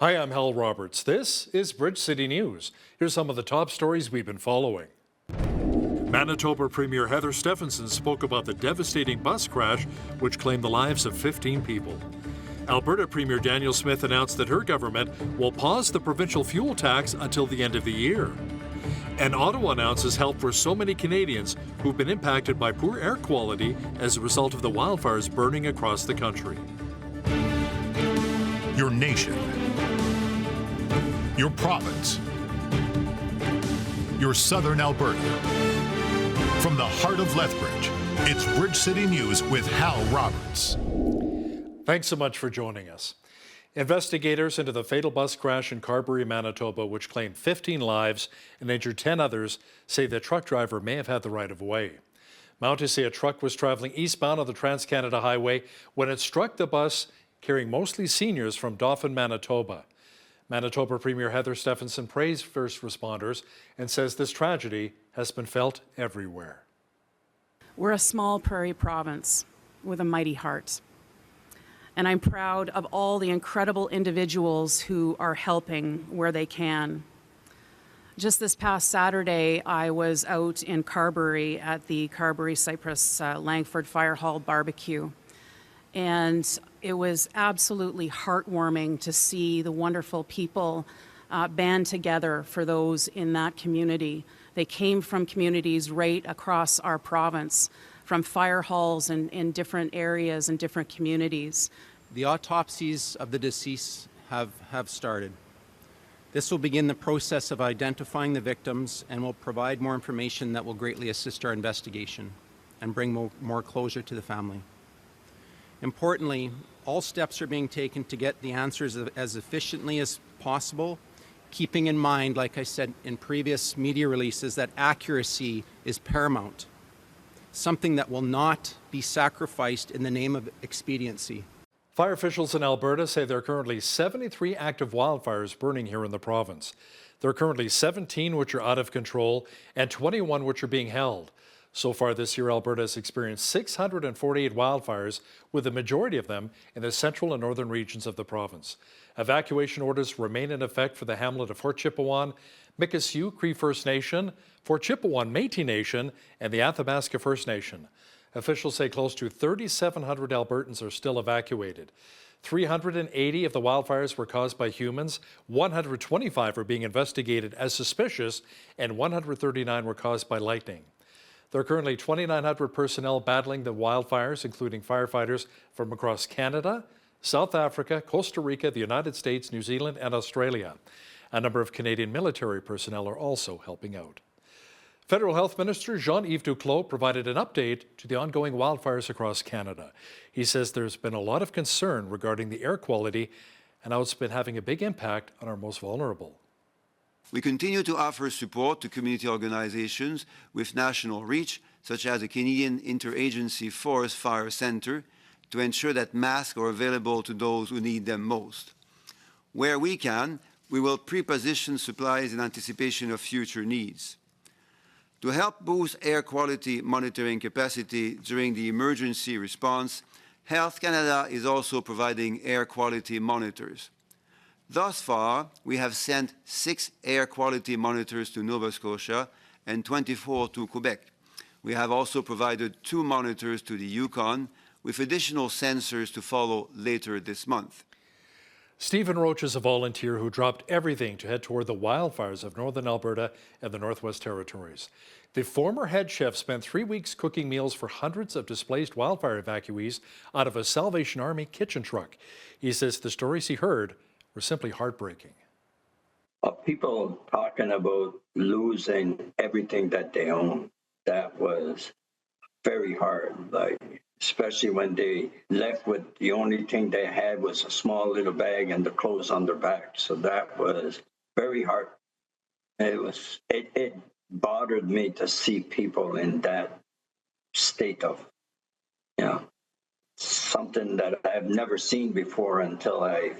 Hi, I'm Hal Roberts. This is Bridge City News. Here's some of the top stories we've been following. Manitoba Premier Heather Stefanson spoke about the devastating bus crash which claimed the lives of 15 people. Alberta Premier Daniel Smith announced that her government will pause the provincial fuel tax until the end of the year. And Ottawa announces help for so many Canadians who've been impacted by poor air quality as a result of the wildfires burning across the country. Your nation, your province, your southern Alberta. From the heart of Lethbridge, it's Bridge City News with Hal Roberts. Thanks so much for joining us. Investigators into the fatal bus crash in Carberry, Manitoba, which claimed 15 lives and injured 10 others, say the truck driver may have had the right of way. Mounties say a truck was traveling eastbound on the Trans-Canada Highway when it struck the bus carrying mostly seniors from Dauphin, Manitoba. Manitoba Premier Heather Stefanson praised first responders and says this tragedy has been felt everywhere. We're a small prairie province with a mighty heart. And I'm proud of all the incredible individuals who are helping where they can. Just this past Saturday, I was out in Carberry at the Carberry Cypress Langford Fire Hall barbecue. And it was absolutely heartwarming to see the wonderful people band together for those in that community. They came from communities right across our province, from fire halls in different areas and different communities. The autopsies of the deceased have started. This will begin the process of identifying the victims and will provide more information that will greatly assist our investigation and bring more closure to the family. Importantly, all steps are being taken to get the answers as efficiently as possible, keeping in mind, like I said in previous media releases, that accuracy is paramount, something that will not be sacrificed in the name of expediency. Fire officials in Alberta say there are currently 73 active wildfires burning here in the province. There are currently 17 which are out of control and 21 which are being held. So far this year, Alberta has experienced 648 wildfires, with the majority of them in the central and northern regions of the province. Evacuation orders remain in effect for the hamlet of Fort Chipewyan, Mikisew Cree First Nation, Fort Chipewyan Métis Nation, and the Athabasca First Nation. Officials say close to 3,700 Albertans are still evacuated. 380 of the wildfires were caused by humans, 125 are being investigated as suspicious, and 139 were caused by lightning. There are currently 2,900 personnel battling the wildfires, including firefighters from across Canada, South Africa, Costa Rica, the United States, New Zealand, and Australia. A number of Canadian military personnel are also helping out. Federal Health Minister Jean-Yves Duclos provided an update to the ongoing wildfires across Canada. He says there's been a lot of concern regarding the air quality and how it's been having a big impact on our most vulnerable. We continue to offer support to community organizations with national reach, such as the Canadian Interagency Forest Fire Centre, to ensure that masks are available to those who need them most. Where we can, we will pre-position supplies in anticipation of future needs. To help boost air quality monitoring capacity during the emergency response, Health Canada is also providing air quality monitors. Thus far, we have sent 6 air quality monitors to Nova Scotia and 24 to Quebec. We have also provided 2 monitors to the Yukon, with additional sensors to follow later this month. Stephen Roach is a volunteer who dropped everything to head toward the wildfires of northern Alberta and the Northwest Territories. The former head chef spent 3 weeks cooking meals for hundreds of displaced wildfire evacuees out of a Salvation Army kitchen truck. He says the stories he heard were simply heartbreaking. People talking about losing everything that they own, that was very hard, especially when they left with the only thing they had was a small little bag and the clothes on their back. So that was very hard. It bothered me to see people in that state of, something that I've never seen before until I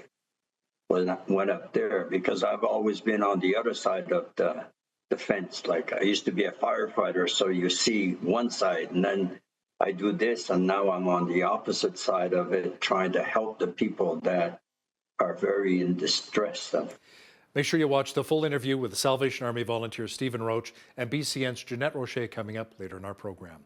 went up there, because I've always been on the other side of the fence. Like, I used to be a firefighter, so you see one side, and then I do this, and now I'm on the opposite side of it, trying to help the people that are very in distress of. Make sure you watch the full interview with the Salvation Army volunteer Stephen Roach and BCN's Jeanette Rocher coming up later in our program.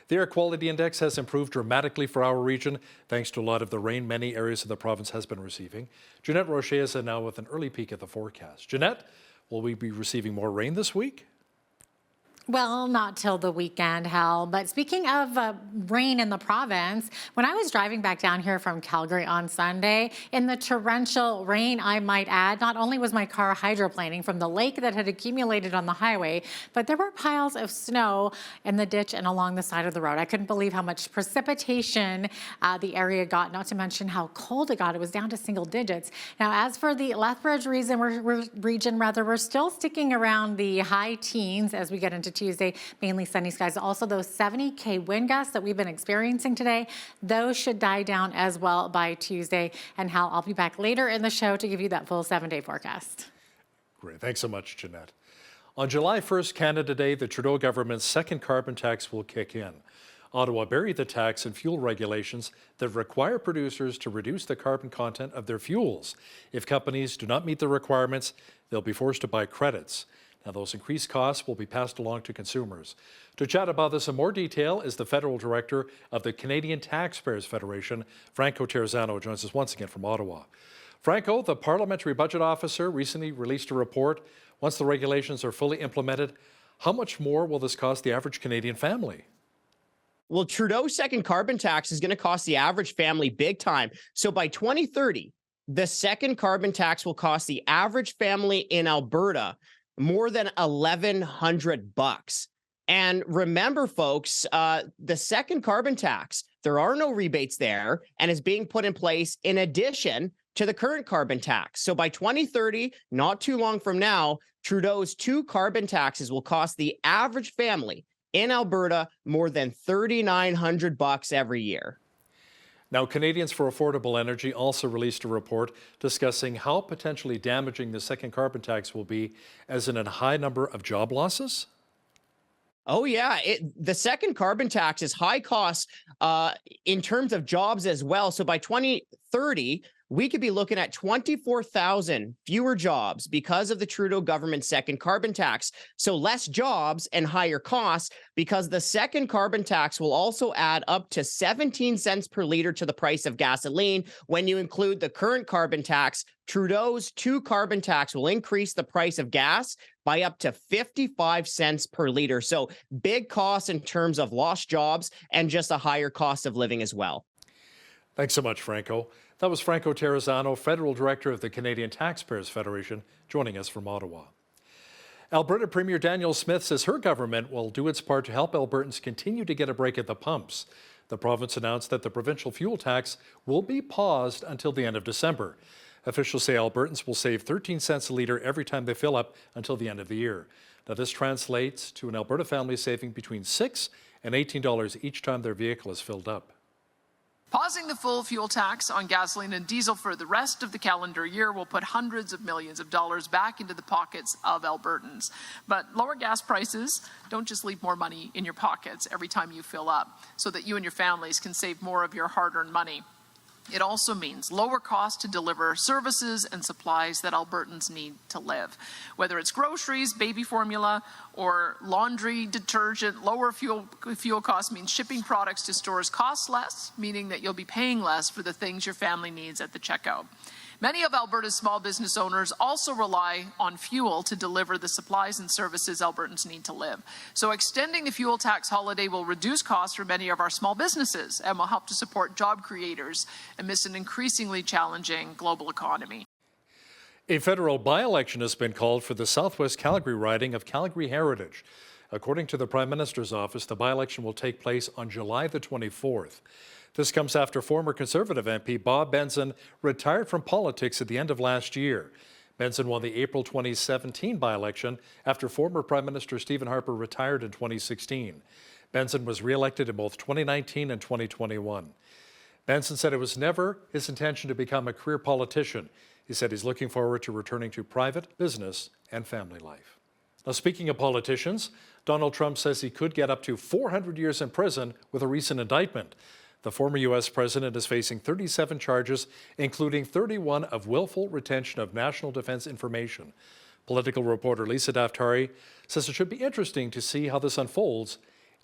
The air quality index has improved dramatically for our region thanks to a lot of the rain many areas of the province has been receiving. Jeanette Rocher is now with an early peek at the forecast. Jeanette, will we be receiving more rain this week? Well, not till the weekend, Hal. But speaking of rain in the province, when I was driving back down here from Calgary on Sunday, in the torrential rain, I might add, not only was my car hydroplaning from the lake that had accumulated on the highway, but there were piles of snow in the ditch and along the side of the road. I couldn't believe how much precipitation the area got, not to mention how cold it got. It was down to single digits. Now, as for the Lethbridge region, we're still sticking around the high teens as we get into Tuesday, mainly sunny skies. Also, those 70K wind gusts that we've been experiencing today, those should die down as well by Tuesday. And Hal, I'll be back later in the show to give you that full 7-day forecast. Great. Thanks so much, Jeanette. On July 1st, Canada Day, the Trudeau government's second carbon tax will kick in. Ottawa buried the tax in fuel regulations that require producers to reduce the carbon content of their fuels. If companies do not meet the requirements, they'll be forced to buy credits. Now, those increased costs will be passed along to consumers. To chat about this in more detail is the Federal Director of the Canadian Taxpayers Federation, Franco Terrazzano, joins us once again from Ottawa. Franco, the Parliamentary Budget Officer, recently released a report. Once the regulations are fully implemented, how much more will this cost the average Canadian family? Well, Trudeau's second carbon tax is going to cost the average family big time. So by 2030, the second carbon tax will cost the average family in Alberta more than $1,100. And remember, folks, the second carbon tax, there are no rebates there and is being put in place in addition to the current carbon tax. So by 2030, not too long from now, Trudeau's two carbon taxes will cost the average family in Alberta more than $3,900 every year. Now, Canadians for Affordable Energy also released a report discussing how potentially damaging the second carbon tax will be, as in a high number of job losses. Oh, yeah. The second carbon tax is high cost in terms of jobs as well. So by 2030, we could be looking at 24,000 fewer jobs because of the Trudeau government's second carbon tax. So less jobs and higher costs, because the second carbon tax will also add up to 17 cents per liter to the price of gasoline. When you include the current carbon tax, Trudeau's two carbon tax will increase the price of gas by up to 55 cents per liter. So big costs in terms of lost jobs and just a higher cost of living as well. Thanks so much, Franco. That was Franco Terrazzano, Federal Director of the Canadian Taxpayers Federation, joining us from Ottawa. Alberta Premier Danielle Smith says her government will do its part to help Albertans continue to get a break at the pumps. The province announced that the provincial fuel tax will be paused until the end of December. Officials say Albertans will save 13 cents a litre every time they fill up until the end of the year. Now, this translates to an Alberta family saving between $6 and $18 each time their vehicle is filled up. Pausing the full fuel tax on gasoline and diesel for the rest of the calendar year will put hundreds of millions of dollars back into the pockets of Albertans. But lower gas prices don't just leave more money in your pockets every time you fill up, so that you and your families can save more of your hard-earned money. It also means lower costs to deliver services and supplies that Albertans need to live. Whether it's groceries, baby formula, or laundry detergent, lower fuel costs means shipping products to stores costs less, meaning that you'll be paying less for the things your family needs at the checkout. Many of Alberta's small business owners also rely on fuel to deliver the supplies and services Albertans need to live. So extending the fuel tax holiday will reduce costs for many of our small businesses and will help to support job creators amidst an increasingly challenging global economy. A federal by-election has been called for the Southwest Calgary riding of Calgary Heritage. According to the Prime Minister's office, the by-election will take place on July the 24th. This comes after former Conservative MP Bob Benson retired from politics at the end of last year. Benson won the April 2017 by-election after former Prime Minister Stephen Harper retired in 2016. Benson was re-elected in both 2019 and 2021. Benson said it was never his intention to become a career politician. He said he's looking forward to returning to private, business, and family life. Now, speaking of politicians, Donald Trump says he could get up to 400 years in prison with a recent indictment. The former U.S. president is facing 37 charges, including 31 of willful retention of national defense information. Political reporter Lisa Daftari says it should be interesting to see how this unfolds,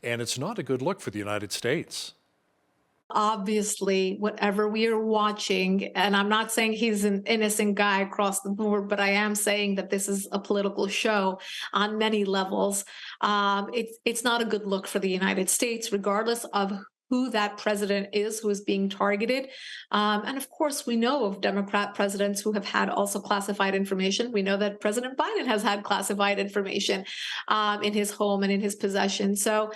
and it's not a good look for the United States. Obviously, whatever we are watching, and I'm not saying he's an innocent guy across the board, but I am saying that this is a political show on many levels. It's not a good look for the United States, regardless of who that president is who is being targeted. And of course, we know of Democrat presidents who have had also classified information. We know that President Biden has had classified information in his home and in his possession. So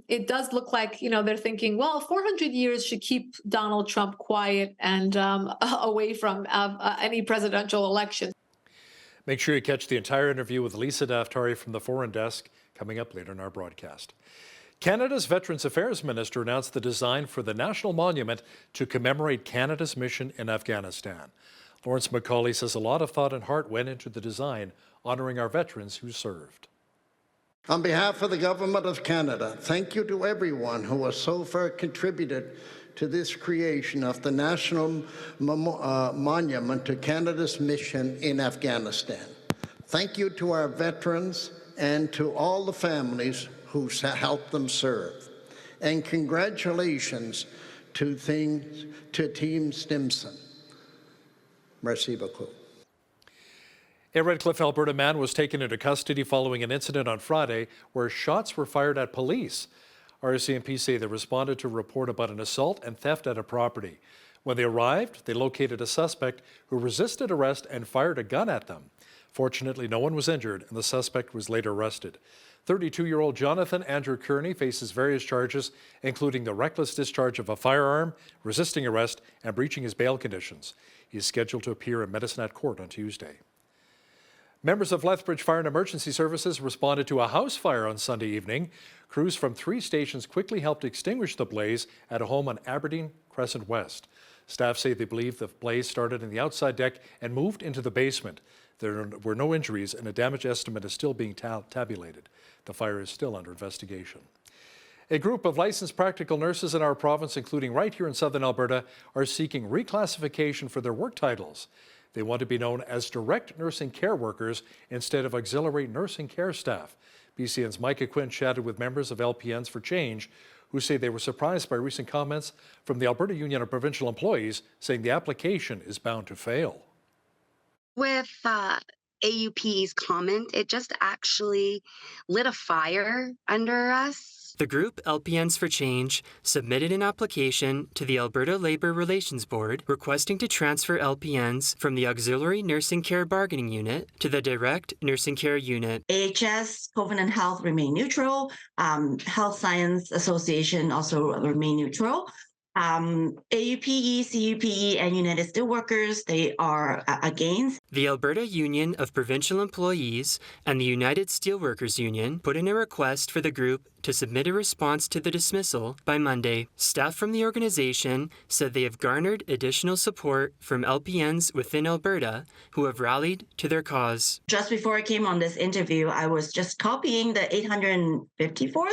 it does look like, they're thinking, well, 400 years should keep Donald Trump quiet and away from any presidential election. Make sure you catch the entire interview with Lisa Daftari from the Foreign Desk coming up later in our broadcast. Canada's Veterans Affairs Minister announced the design for the National Monument to commemorate Canada's mission in Afghanistan. Lawrence McCauley says a lot of thought and heart went into the design, honoring our veterans who served. On behalf of the Government of Canada, thank you to everyone who has so far contributed to this creation of the National Monument to Canada's mission in Afghanistan. Thank you to our veterans and to all the families who helped them serve. And congratulations to Team Stimson. Merci beaucoup. A Red Cliff, Alberta man was taken into custody following an incident on Friday where shots were fired at police. RCMP say they responded to a report about an assault and theft at a property. When they arrived, they located a suspect who resisted arrest and fired a gun at them. Fortunately, no one was injured, and the suspect was later arrested. 32-year-old Jonathan Andrew Kearney faces various charges, including the reckless discharge of a firearm, resisting arrest, and breaching his bail conditions. He is scheduled to appear in Medicine Hat Court on Tuesday. Members of Lethbridge Fire and Emergency Services responded to a house fire on Sunday evening. Crews from 3 stations quickly helped extinguish the blaze at a home on Aberdeen Crescent West. Staff say they believe the blaze started in the outside deck and moved into the basement. There were no injuries, and a damage estimate is still being tabulated. The fire is still under investigation. A group of licensed practical nurses in our province, including right here in southern Alberta, are seeking reclassification for their work titles. They want to be known as direct nursing care workers instead of auxiliary nursing care staff. BCN's Micah Quinn chatted with members of LPNs for Change, who say they were surprised by recent comments from the Alberta Union of Provincial Employees saying the application is bound to fail. With AUP's comment, it just actually lit a fire under us. The group LPNs for Change submitted an application to the Alberta Labour Relations Board requesting to transfer LPNs from the Auxiliary Nursing Care Bargaining Unit to the Direct Nursing Care Unit. AHS, Covenant Health remain neutral. Health Science Association also remain neutral. AUPE, CUPE, and United Steelworkers, they are against. The Alberta Union of Provincial Employees and the United Steelworkers Union put in a request for the group to submit a response to the dismissal by Monday. Staff from the organization said they have garnered additional support from LPNs within Alberta who have rallied to their cause. Just before I came on this interview, I was just copying the 854th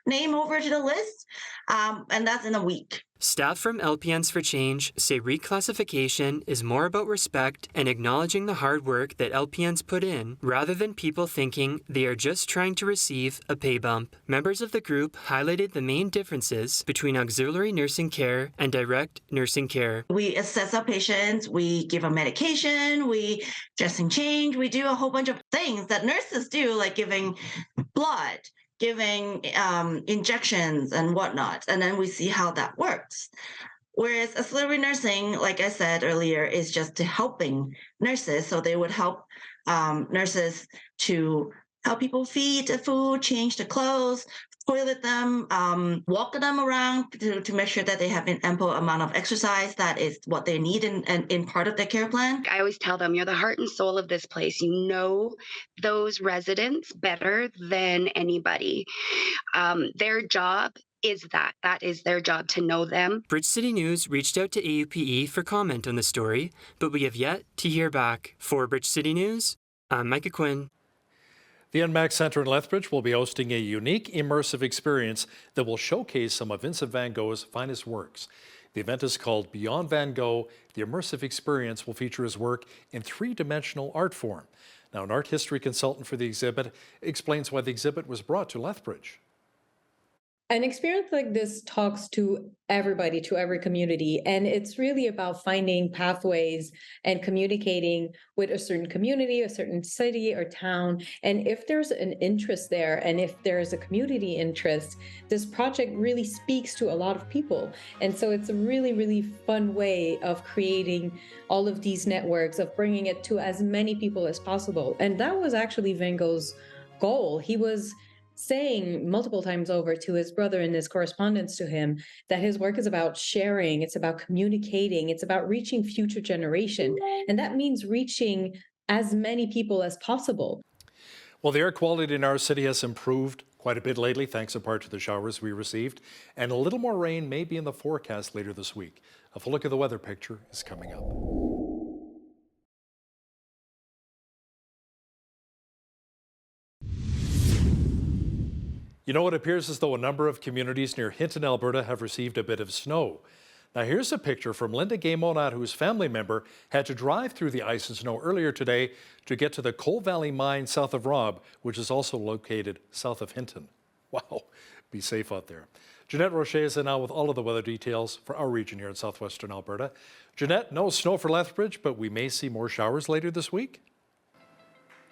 name over to the list, and that's in a week. Staff from LPNs for Change say reclassification is more about respect and acknowledging the hard work that LPNs put in, rather than people thinking they are just trying to receive a pay bump. Members of the group highlighted the main differences between auxiliary nursing care and direct nursing care. We assess our patients, we give them medication, we dressing change, we do a whole bunch of things that nurses do, like giving blood, giving injections and whatnot, and then we see how that works. Whereas auxiliary nursing, like I said earlier, is just helping nurses. So they would help nurses to help people feed the food, change the clothes, toilet them, walk them around to make sure that they have an ample amount of exercise. That is what they need in part of their care plan. I always tell them, you're the heart and soul of this place. You know those residents better than anybody. Their job is that is their job, to know them. Bridge City News reached out to AUPE for comment on the story, but we have yet to hear back. For Bridge City News, I'm Micah Quinn. The NMAX Centre in Lethbridge will be hosting a unique immersive experience that will showcase some of Vincent van Gogh's finest works. The event is called Beyond Van Gogh. The immersive experience will feature his work in three-dimensional art form. Now, an art history consultant for the exhibit explains why the exhibit was brought to Lethbridge. An experience like this talks to everybody, to every community, and it's really about finding pathways and communicating with a certain community, a certain city or town. And if there's an interest there, and if there's a community interest, this project really speaks to a lot of people. And so it's a really, really fun way of creating all of these networks, of bringing it to as many people as possible. And that was actually Van Gogh's goal. He was saying multiple times over to his brother in his correspondence to him that his work is about sharing, it's about communicating, it's about reaching future generation. And that means reaching as many people as possible. Well, the air quality in our city has improved quite a bit lately, thanks in part to the showers we received. And a little more rain may be in the forecast later this week. A full look at the weather picture is coming up. You know, it appears as though a number of communities near Hinton, Alberta have received a bit of snow. Now here's a picture from Linda Gay-Monat, whose family member had to drive through the ice and snow earlier today to get to the Coal Valley Mine south of Robb, which is also located south of Hinton. Wow, be safe out there. Jeanette Rocher is in now with all of the weather details for our region here in southwestern Alberta. Jeanette, no snow for Lethbridge, but we may see more showers later this week.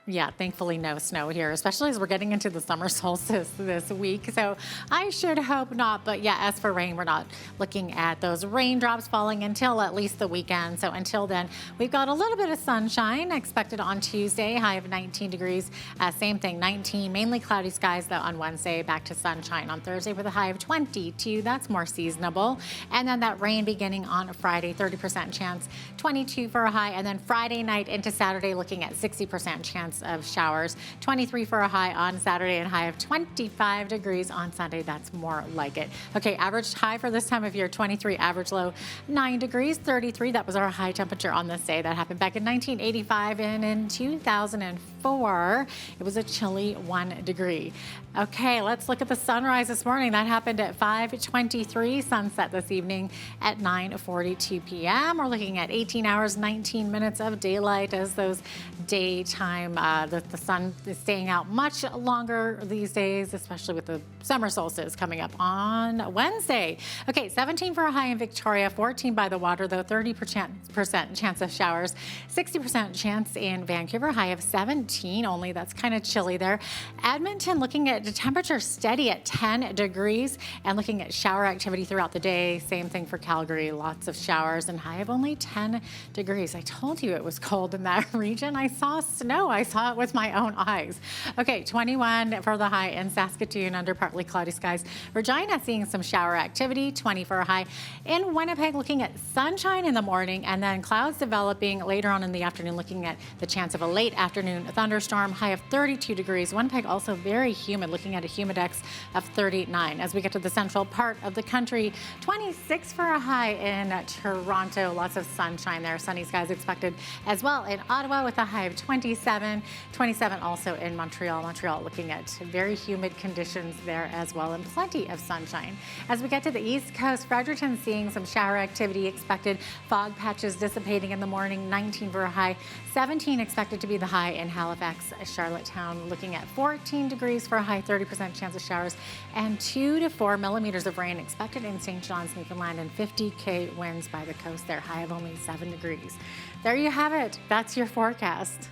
Yeah, thankfully no snow here, especially as we're getting into the summer solstice this week. So I should hope not. But yeah, as for rain, we're not looking at those raindrops falling until at least the weekend. So until then, we've got a little bit of sunshine expected on Tuesday, high of 19 degrees. Same thing, 19, mainly cloudy skies though on Wednesday, back to sunshine on Thursday with a high of 22. That's more seasonable. And then that rain beginning on Friday, 30% chance, 22 for a high. And then Friday night into Saturday, looking at 60% chance of showers, 23 for a high on Saturday and high of 25 degrees on Sunday. That's more like it. Okay, average high for this time of year, 23, average low 9 degrees, 33. That was our high temperature on this day. That happened back in 1985, and in 2004, it was a chilly 1 degree. Okay, let's look at the sunrise this morning. That happened at 5:23, sunset this evening at 9:42 p.m. We're looking at 18 hours, 19 minutes of daylight as those daytime, the sun is staying out much longer these days, especially with the summer solstice coming up on Wednesday. Okay, 17 for a high in Victoria, 14 by the water, though, 30% chance of showers, 60% chance in Vancouver, high of 17 only. That's kind of chilly there. Edmonton, looking at the temperature steady at 10 degrees and looking at shower activity throughout the day. Same thing for Calgary, lots of showers and high of only 10 degrees. I told you it was cold in that region. I saw snow. I saw it with my own eyes. Okay, 21 for the high in Saskatoon under partly cloudy skies. Regina seeing some shower activity, 20 for a high. In Winnipeg, looking at sunshine in the morning and then clouds developing later on in the afternoon, looking at the chance of a late afternoon thunderstorm, high of 32 degrees. Winnipeg also very humid, looking at a humidex of 39. As we get to the central part of the country, 26 for a high in Toronto. Lots of sunshine there. Sunny skies expected as well in Ottawa with a high of 27. 27 also in Montreal. Montreal looking at very humid conditions there as well and plenty of sunshine. As we get to the East Coast, Fredericton seeing some shower activity expected. Fog patches dissipating in the morning, 19 for a high. 17 expected to be the high in Halifax. Charlottetown looking at 14 degrees for a high, 30% chance of showers, and 2 to 4 millimeters of rain expected in St. John's, Newfoundland, and 50k winds by the coast there, high of only 7 degrees. There you have it. That's your forecast.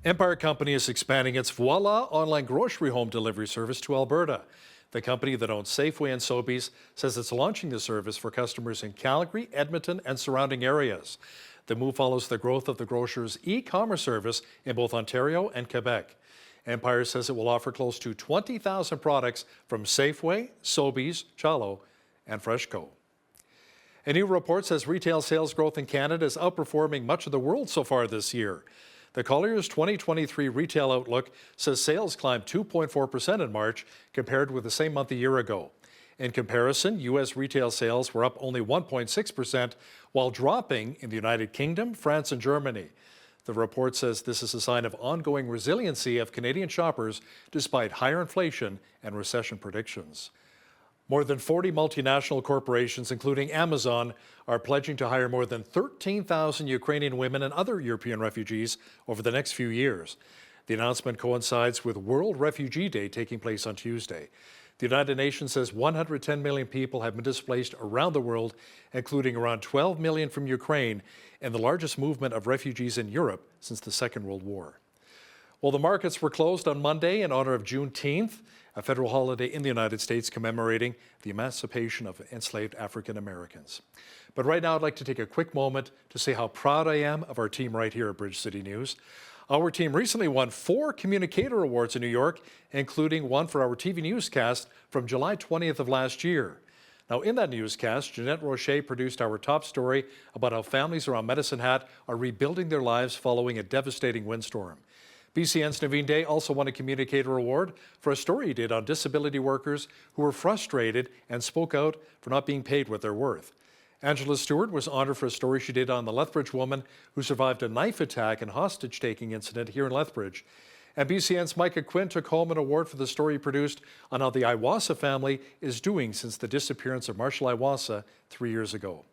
Empire Company is expanding its Voila online grocery home delivery service to Alberta. The company that owns Safeway and Sobeys says it's launching the service for customers in Calgary, Edmonton, and surrounding areas. The move follows the growth of the grocer's e-commerce service in both Ontario and Quebec. Empire says it will offer close to 20,000 products from Safeway, Sobeys, Chalo, and Freshco. A new report says retail sales growth in Canada is outperforming much of the world so far this year. The Collier's 2023 retail outlook says sales climbed 2.4% in March compared with the same month a year ago. In comparison, U.S. retail sales were up only 1.6%, while dropping in the United Kingdom, France, and Germany. The report says this is a sign of ongoing resiliency of Canadian shoppers despite higher inflation and recession predictions. More than 40 multinational corporations, including Amazon, are pledging to hire more than 13,000 Ukrainian women and other European refugees over the next few years. The announcement coincides with World Refugee Day taking place on Tuesday. The United Nations says 110 million people have been displaced around the world, including around 12 million from Ukraine, and the largest movement of refugees in Europe since the Second World War. Well, the markets were closed on Monday in honor of Juneteenth, a federal holiday in the United States commemorating the emancipation of enslaved African Americans. But right now, I'd like to take a quick moment to say how proud I am of our team right here at Bridge City News. Our team recently won 4 Communicator Awards in New York, including one for our TV newscast from July 20th of last year. Now, in that newscast, Jeanette Rocher produced our top story about how families around Medicine Hat are rebuilding their lives following a devastating windstorm. BCN's Naveen Day also won a Communicator Award for a story he did on disability workers who were frustrated and spoke out for not being paid what they're worth. Angela Stewart was honored for a story she did on the Lethbridge woman who survived a knife attack and hostage-taking incident here in Lethbridge. And BCN's Micah Quinn took home an award for the story he produced on how the Iwasa family is doing since the disappearance of Marshall Iwasa 3 years ago.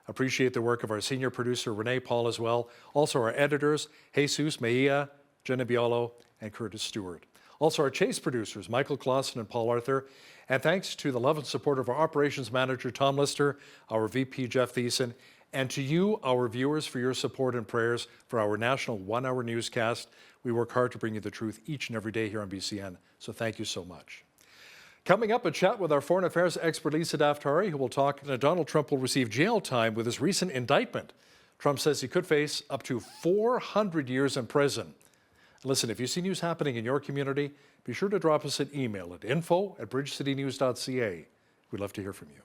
Appreciate the work of our senior producer, Renee Paul, as well. Also our editors, Jesus Mejia, Jenna Biolo, and Curtis Stewart. Also our Chase producers, Michael Clausen and Paul Arthur. And thanks to the love and support of our operations manager, Tom Lister, our VP, Jeff Thiessen, and to you, our viewers, for your support and prayers for our national one-hour newscast. We work hard to bring you the truth each and every day here on BCN, so thank you so much. Coming up, a chat with our foreign affairs expert, Lisa Daftari, who will talk that Donald Trump will receive jail time with his recent indictment. Trump says he could face up to 400 years in prison. Listen, if you see news happening in your community, be sure to drop us an email at info@bridgecitynews.ca. We'd love to hear from you.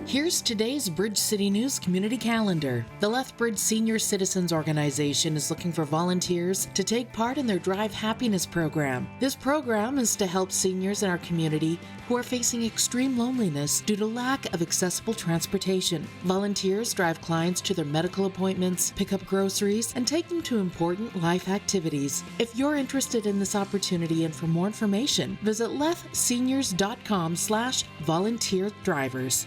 Here's today's Bridge City News community calendar. The Lethbridge Senior Citizens Organization is looking for volunteers to take part in their Drive Happiness program. This program is to help seniors in our community who are facing extreme loneliness due to lack of accessible transportation. Volunteers drive clients to their medical appointments, pick up groceries, and take them to important life activities. If you're interested in this opportunity and for more information, visit lethseniors.com/volunteer drivers.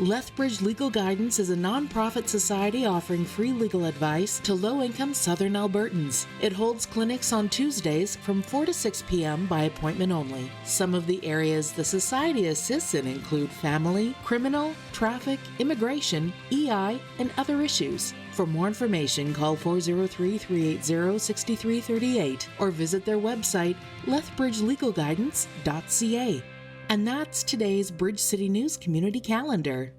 Lethbridge Legal Guidance is a nonprofit society offering free legal advice to low-income Southern Albertans. It holds clinics on Tuesdays from 4 to 6 p.m. by appointment only. Some of the areas the society assists in include family, criminal, traffic, immigration, EI, and other issues. For more information, call 403-380-6338 or visit their website, lethbridgelegalguidance.ca. And that's today's Bridge City News community calendar.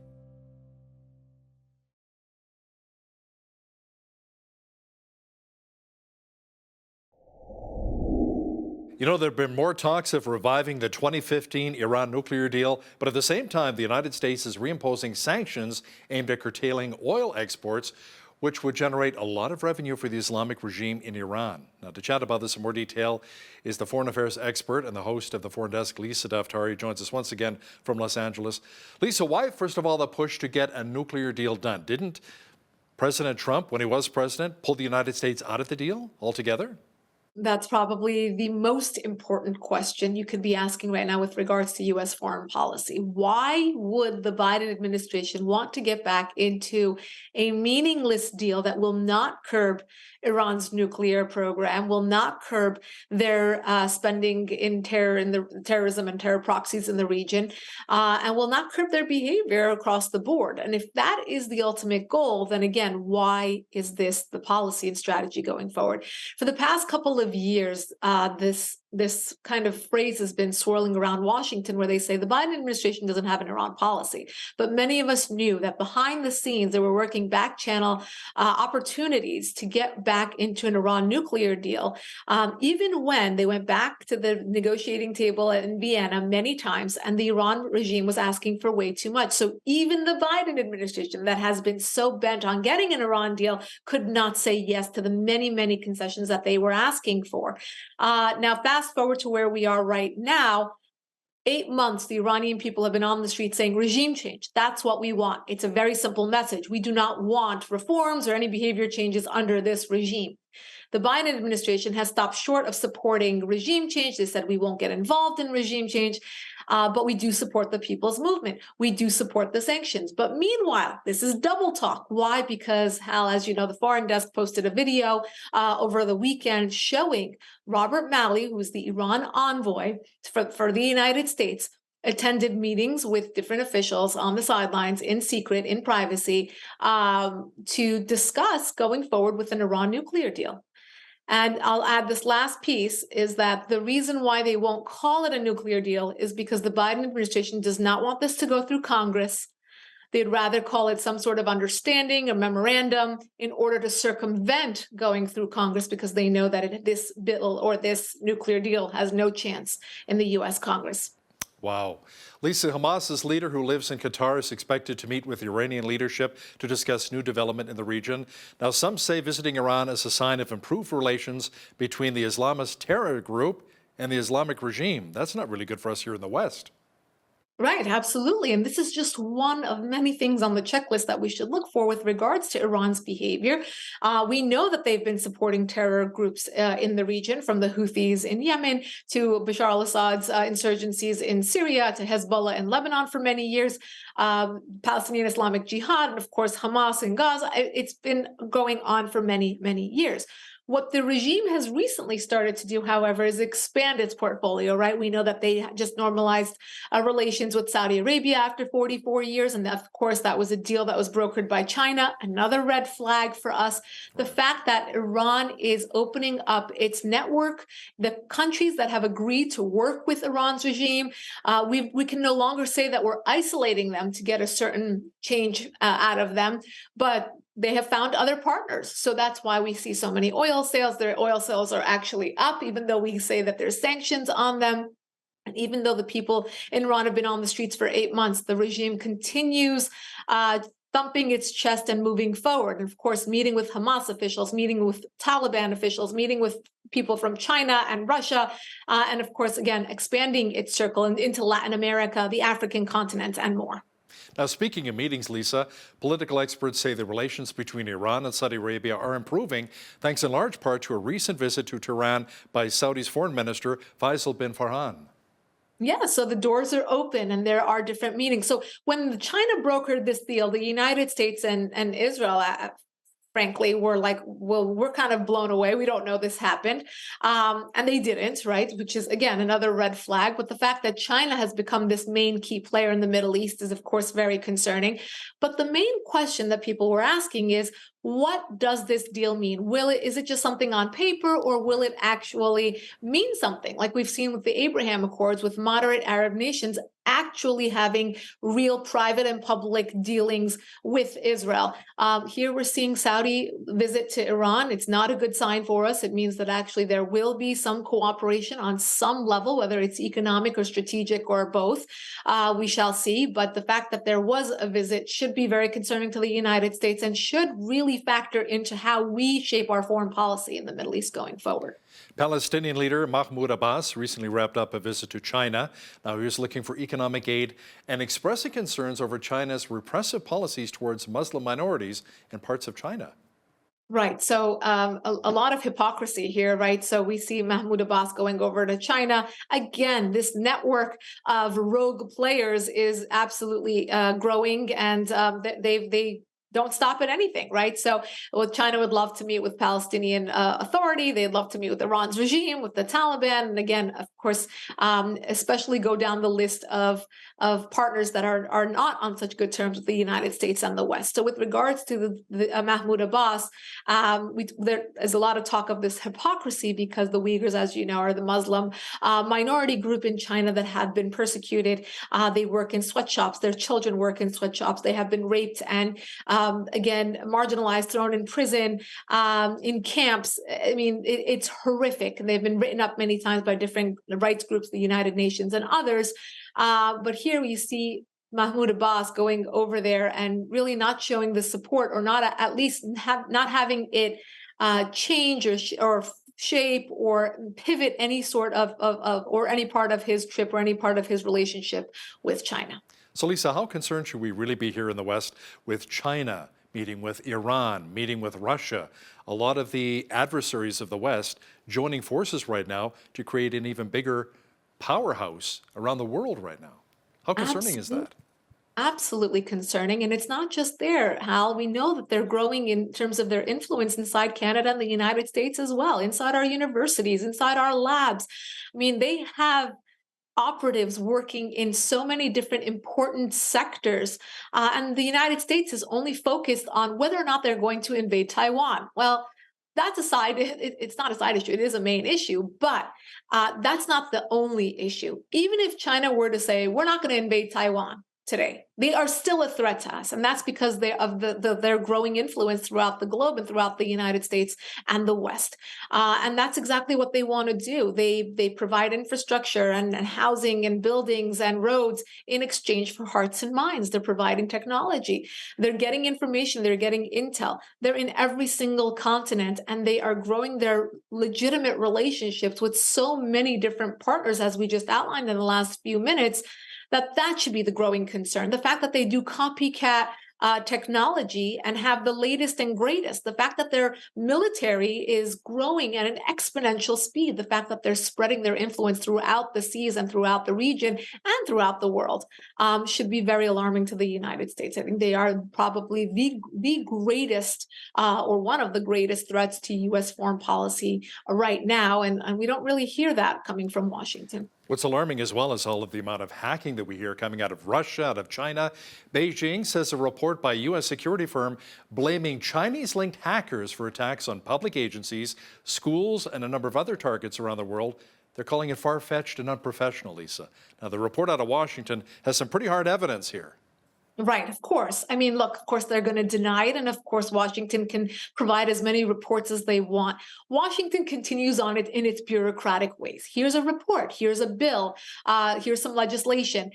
You know, there have been more talks of reviving the 2015 Iran nuclear deal, but at the same time, the United States is reimposing sanctions aimed at curtailing oil exports, which would generate a lot of revenue for the Islamic regime in Iran. Now, to chat about this in more detail is the foreign affairs expert and the host of the Foreign Desk, Lisa Daftari, joins us once again from Los Angeles. Lisa, why, first of all, the push to get a nuclear deal done? Didn't President Trump, when he was president, pull the United States out of the deal altogether? That's probably the most important question you could be asking right now with regards to U.S. foreign policy. Why would the Biden administration want to get back into a meaningless deal that will not curb Iran's nuclear program, will not curb their spending in terrorism and terror proxies in the region, and will not curb their behavior across the board? And if that is the ultimate goal, then again, why is this the policy and strategy going forward? For the past couple of years, this kind of phrase has been swirling around Washington where they say the Biden administration doesn't have an Iran policy. But many of us knew that behind the scenes, they were working back channel opportunities to get back into an Iran nuclear deal, even when they went back to the negotiating table in Vienna many times, and the Iran regime was asking for way too much. So even the Biden administration that has been so bent on getting an Iran deal could not say yes to the many, many concessions that they were asking for. Now, fast forward to where we are right now. 8 months, the Iranian people have been on the street saying regime change. That's what we want. It's a very simple message. We do not want reforms or any behavior changes under this regime. The Biden administration has stopped short of supporting regime change. They said we won't get involved in regime change, but we do support the people's movement. We do support the sanctions. But meanwhile, this is double talk. Why? Because, Hal, as you know, the Foreign Desk posted a video over the weekend showing Robert Malley, who's the Iran envoy for the United States, attended meetings with different officials on the sidelines in secret, in privacy, to discuss going forward with an Iran nuclear deal. And I'll add this last piece is that the reason why they won't call it a nuclear deal is because the Biden administration does not want this to go through Congress. They'd rather call it some sort of understanding, a memorandum, in order to circumvent going through Congress, because they know that this bill or this nuclear deal has no chance in the U.S. Congress. Wow. Lisa, Hamas's leader who lives in Qatar is expected to meet with Iranian leadership to discuss new development in the region. Now, some say visiting Iran is a sign of improved relations between the Islamist terror group and the Islamic regime. That's not really good for us here in the West. Right, absolutely. And this is just one of many things on the checklist that we should look for with regards to Iran's behavior. We know that they've been supporting terror groups in the region, from the Houthis in Yemen to Bashar al-Assad's insurgencies in Syria to Hezbollah in Lebanon for many years, Palestinian Islamic Jihad, and of course Hamas in Gaza. It's been going on for many, many years. What the regime has recently started to do, however, is expand its portfolio, right? We know that they just normalized relations with Saudi Arabia after 44 years. And of course, that was a deal that was brokered by China. Another red flag for us. The fact that Iran is opening up its network, the countries that have agreed to work with Iran's regime, we can no longer say that we're isolating them to get a certain change out of them, but they have found other partners. So that's why we see so many oil sales. Their oil sales are actually up, even though we say that there's sanctions on them. And even though the people in Iran have been on the streets for 8 months, the regime continues thumping its chest and moving forward. And of course, meeting with Hamas officials, meeting with Taliban officials, meeting with people from China and Russia, and of course, again, expanding its circle into Latin America, the African continent, and more. Now, speaking of meetings, Lisa, political experts say the relations between Iran and Saudi Arabia are improving, thanks in large part to a recent visit to Tehran by Saudi's foreign minister, Faisal bin Farhan. Yeah, so the doors are open and there are different meetings. So when China brokered this deal, the United States and Israel, frankly, were like, well, we're kind of blown away. We don't know this happened. And they didn't, right? Which is, again, another red flag. But the fact that China has become this main key player in the Middle East is, of course, very concerning. But the main question that people were asking is, what does this deal mean? Is it just something on paper, or will it actually mean something? Like we've seen with the Abraham Accords, with moderate Arab nations actually having real private and public dealings with Israel. Here we're seeing Saudi visit to Iran. It's not a good sign for us. It means that actually there will be some cooperation on some level, whether it's economic or strategic or both. We shall see. But the fact that there was a visit should be very concerning to the United States and should really factor into how we shape our foreign policy in the Middle East going forward. Palestinian leader Mahmoud Abbas recently wrapped up a visit to China. Now he was looking for economic aid and expressing concerns over China's repressive policies towards Muslim minorities in parts of China. Right. So a lot of hypocrisy here, right? So we see Mahmoud Abbas going over to China. Again, this network of rogue players is absolutely growing, and they don't stop at anything, right? So China would love to meet with Palestinian Authority. They'd love to meet with Iran's regime, with the Taliban. And again, of course, especially go down the list of partners that are not on such good terms with the United States and the West. So with regards to the Mahmoud Abbas, there is a lot of talk of this hypocrisy because the Uyghurs, as you know, are the Muslim minority group in China that have been persecuted. They work in sweatshops. Their children work in sweatshops. They have been raped and again, marginalized, thrown in prison, in camps. I mean, it's horrific. They've been written up many times by different rights groups, the United Nations and others. But here we see Mahmoud Abbas going over there and really not showing the support, or not at least not having it change or shape or pivot any sort of or any part of his trip or any part of his relationship with China. So, Lisa, how concerned should we really be here in the West with China meeting with Iran, meeting with Russia? A lot of the adversaries of the West joining forces right now to create an even bigger powerhouse around the world right now. How concerning is that? Absolutely concerning. And it's not just there, Hal. We know that they're growing in terms of their influence inside Canada and the United States as well, inside our universities, inside our labs. I mean, they have operatives working in so many different important sectors. And the United States is only focused on whether or not they're going to invade Taiwan. Well, that's a side, it's not a side issue, it is a main issue, but that's not the only issue. Even if China were to say, we're not going to invade Taiwan today, they are still a threat to us. And that's because of their growing influence throughout the globe and throughout the United States and the West. And that's exactly what they want to do. They provide infrastructure and housing and buildings and roads in exchange for hearts and minds. They're providing technology. They're getting information. They're getting intel. They're in every single continent, and they are growing their legitimate relationships with so many different partners, as we just outlined in the last few minutes, that should be the growing concern. The fact that they do copycat technology and have the latest and greatest, the fact that their military is growing at an exponential speed, the fact that they're spreading their influence throughout the seas and throughout the region and throughout the world should be very alarming to the United States. I think they are probably the greatest or one of the greatest threats to U.S. foreign policy right now, and we don't really hear that coming from Washington. What's alarming as well is all of the amount of hacking that we hear coming out of Russia, out of China. Beijing says a report by U.S. security firm blaming Chinese-linked hackers for attacks on public agencies, schools, and a number of other targets around the world. They're calling it far-fetched and unprofessional, Lisa. Now, the report out of Washington has some pretty hard evidence here. Right, of course. I mean, look, of course, they're going to deny it. And of course, Washington can provide as many reports as they want. Washington continues on it in its bureaucratic ways. Here's a report. Here's a bill. Here's some legislation.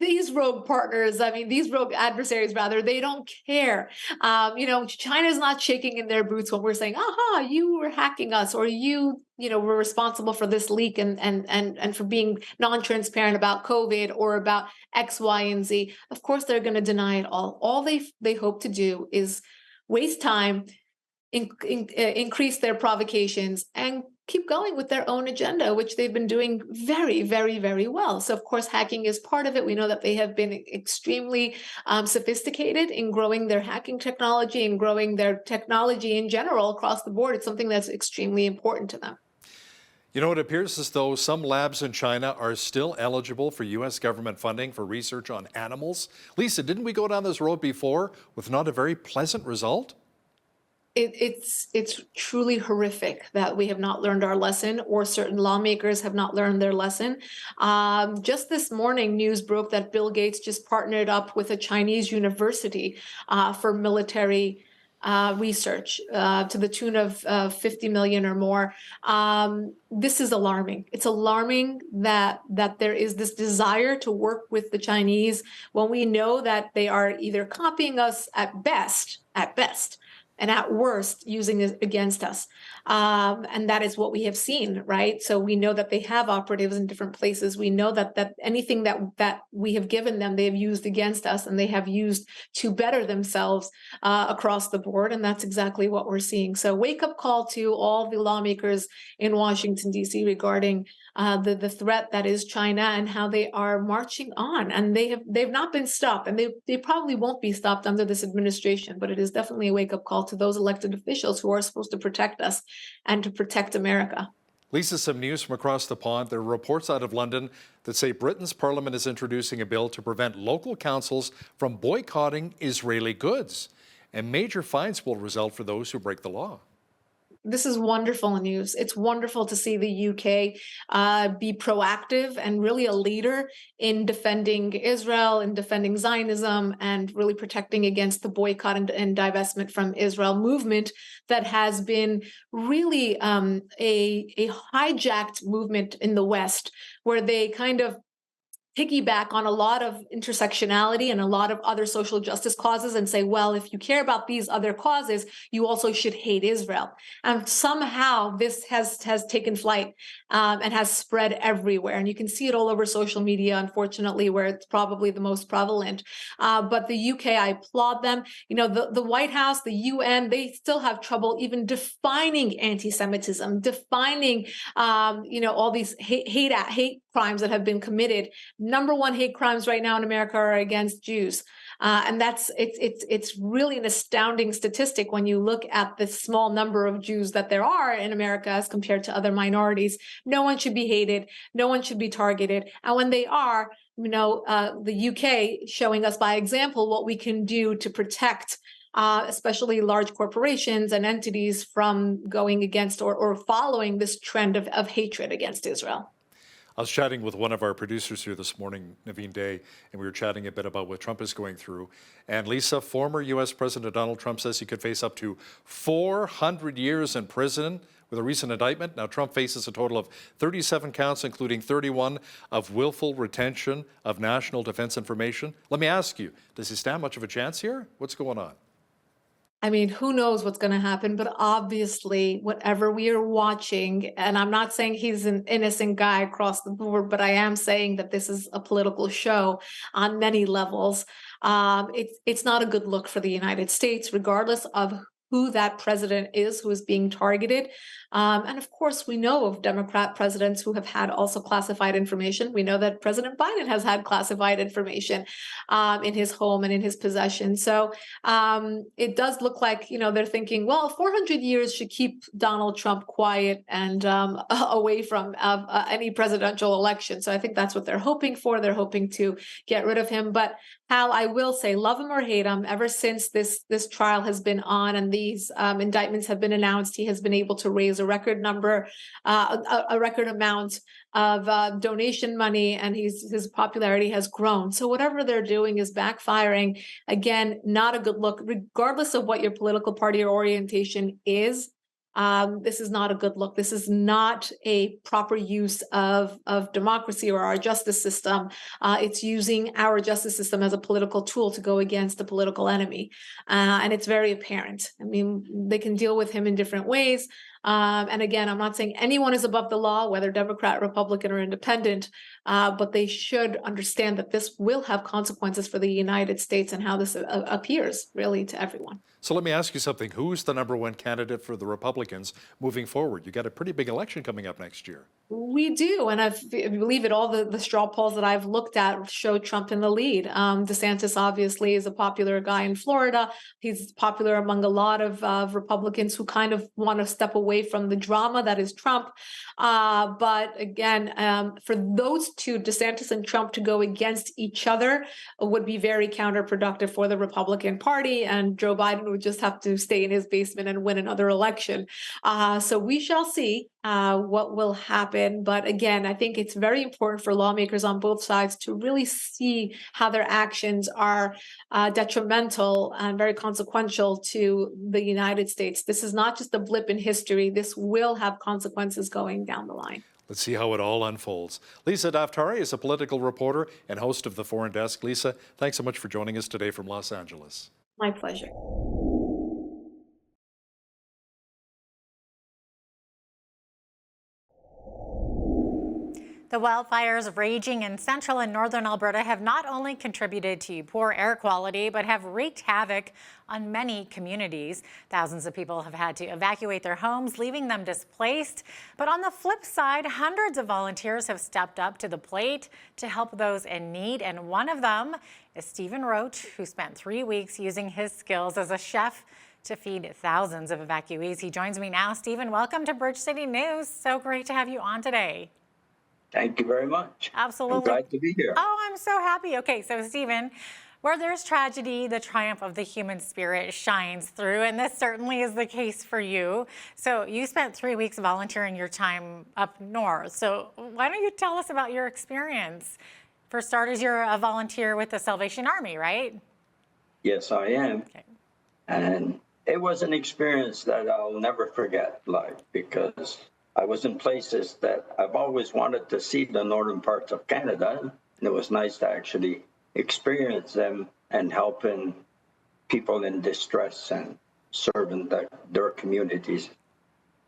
These rogue partners, I mean, these rogue adversaries, rather, they don't care. China's not shaking in their boots when we're saying, aha, you were hacking us, or you were responsible for this leak and for being non-transparent about COVID or about X, Y, and Z. Of course, they're going to deny it all. All they hope to do is waste time, increase their provocations, and keep going with their own agenda, which they've been doing very, very, very well. So, of course, hacking is part of it. We know that they have been extremely sophisticated in growing their hacking technology and growing their technology in general across the board. It's something that's extremely important to them. You know, it appears as though some labs in China are still eligible for U.S. government funding for research on animals. Lisa, didn't we go down this road before with not a very pleasant result? It's truly horrific that we have not learned our lesson, or certain lawmakers have not learned their lesson. Just this morning, news broke that Bill Gates just partnered up with a Chinese university for military research to the tune of 50 million or more. This is alarming. It's alarming that there is this desire to work with the Chinese when we know that they are either copying us at best, and at worst, using it against us. And that is what we have seen, right? So we know that they have operatives in different places. We know that anything that we have given them, they have used against us, and they have used to better themselves across the board. And that's exactly what we're seeing. So wake-up call to all the lawmakers in Washington, D.C. regarding the threat that is China and how they are marching on. And they've not been stopped, and they probably won't be stopped under this administration. But it is definitely a wake-up call to those elected officials who are supposed to protect us and to protect America. Lisa, some news from across the pond. There are reports out of London that say Britain's parliament is introducing a bill to prevent local councils from boycotting Israeli goods, and major fines will result for those who break the law. This is wonderful news. It's wonderful to see the UK be proactive and really a leader in defending Israel, in defending Zionism, and really protecting against the boycott and divestment from Israel movement that has been really a hijacked movement in the West, where they kind of piggyback on a lot of intersectionality and a lot of other social justice causes and say, well, if you care about these other causes, you also should hate Israel. And somehow this has taken flight and has spread everywhere. And you can see it all over social media, unfortunately, where it's probably the most prevalent. But the UK, I applaud them. You know, the White House, the UN, they still have trouble even defining anti-Semitism, defining, all these hate crimes that have been committed. Number one hate crimes right now in America are against Jews. And it's really an astounding statistic when you look at the small number of Jews that there are in America as compared to other minorities. No one should be hated. No one should be targeted. And when they are, the UK showing us by example what we can do to protect especially large corporations and entities from going against or following this trend of hatred against Israel. I was chatting with one of our producers here this morning, Naveen Day, and we were chatting a bit about what Trump is going through. And Lisa, former U.S. President Donald Trump says he could face up to 400 years in prison with a recent indictment. Now, Trump faces a total of 37 counts, including 31 of willful retention of national defense information. Let me ask you, does he stand much of a chance here? What's going on? I mean, who knows what's going to happen, but obviously whatever we are watching, and I'm not saying he's an innocent guy across the board, but I am saying that this is a political show on many levels. It's not a good look for the United States, regardless of who that president is who is being targeted. And of course, we know of Democrat presidents who have had also classified information. We know that President Biden has had classified information in his home and in his possession. So it does look like, they're thinking, well, 400 years should keep Donald Trump quiet and away from any presidential election. So I think that's what they're hoping for. They're hoping to get rid of him. But Hal, I will say, love him or hate him, ever since this trial has been on and these indictments have been announced, he has been able to raise a record number, a record amount of donation money, and his popularity has grown. So whatever they're doing is backfiring. Again, not a good look, regardless of what your political party or orientation is. This is not a good look. This is not a proper use of democracy or our justice system. It's using our justice system as a political tool to go against a political enemy. And it's very apparent. I mean, they can deal with him in different ways. And again, I'm not saying anyone is above the law, whether Democrat, Republican, or independent, but they should understand that this will have consequences for the United States and how this appears really to everyone. So let me ask you something. Who's the number one candidate for the Republicans moving forward? You got a pretty big election coming up next year. We do, and I believe it. All the straw polls that I've looked at show Trump in the lead. DeSantis obviously is a popular guy in Florida. He's popular among a lot of Republicans who kind of want to step away from the drama that is Trump. But again, for those two, DeSantis and Trump, to go against each other would be very counterproductive for the Republican Party, and Joe Biden would just have to stay in his basement and win another election. So we shall see what will happen. But again, I think it's very important for lawmakers on both sides to really see how their actions are detrimental and very consequential to the United States. This is not just a blip in history. This will have consequences going down the line. Let's see how it all unfolds. Lisa Daftari is a political reporter and host of The Foreign Desk. Lisa, thanks so much for joining us today from Los Angeles. My pleasure. The wildfires raging in central and northern Alberta have not only contributed to poor air quality, but have wreaked havoc on many communities. Thousands of people have had to evacuate their homes, leaving them displaced. But on the flip side, hundreds of volunteers have stepped up to the plate to help those in need. And one of them is Stephen Roach, who spent 3 weeks using his skills as a chef to feed thousands of evacuees. He joins me now. Stephen, welcome to Bridge City News. So great to have you on today. Thank you very much. Absolutely. I'm glad to be here. Oh, I'm so happy. Okay, so Stephen, where there's tragedy, the triumph of the human spirit shines through, and this certainly is the case for you. So you spent 3 weeks volunteering your time up north. So why don't you tell us about your experience? For starters, you're a volunteer with the Salvation Army, right? Yes, I am. Okay. And it was an experience that I'll never forget, because I was in places that I've always wanted to see, the northern parts of Canada. And it was nice to actually experience them and helping people in distress and serving their communities.